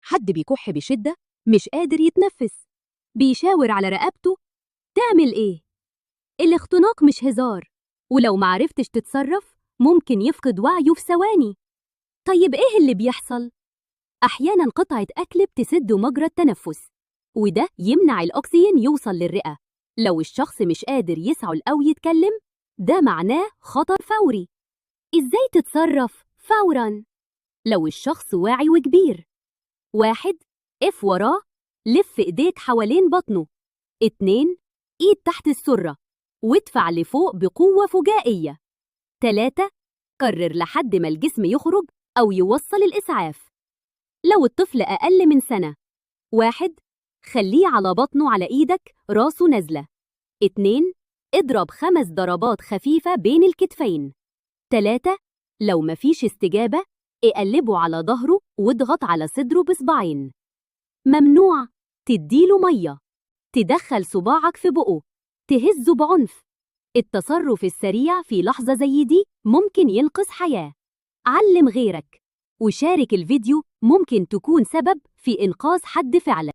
حد بيكح بشدة، مش قادر يتنفس، بيشاور على رقبته. تعمل إيه؟ الاختناق مش هزار، ولو معرفتش تتصرف ممكن يفقد وعيه في ثواني. طيب إيه اللي بيحصل؟ أحياناً قطعة أكل بتسد مجرى التنفس، وده يمنع الأكسجين يوصل للرئة. لو الشخص مش قادر يسعل أو يتكلم، ده معناه خطر فوري. إزاي تتصرف فوراً؟ لو الشخص واعي وكبير: 1. اقف وراه، لف إيديك حوالين بطنه. 2. إيد تحت السرة وادفع لفوق بقوة فجائية. 3. كرر لحد ما الجسم يخرج أو يوصل الإسعاف. لو الطفل أقل من سنة: 1. خليه على بطنه على إيدك راسه نازلة. 2. اضرب 5 ضربات خفيفة بين الكتفين. 3. لو مفيش استجابة، اقلبه على ظهره واضغط على صدره بصباعين. ممنوع تديله مية، تدخل صباعك في بقه، تهزه بعنف. التصرف السريع في لحظة زي دي ممكن ينقذ حياة. علم غيرك وشارك الفيديو، ممكن تكون سبب في إنقاذ حد فعلا.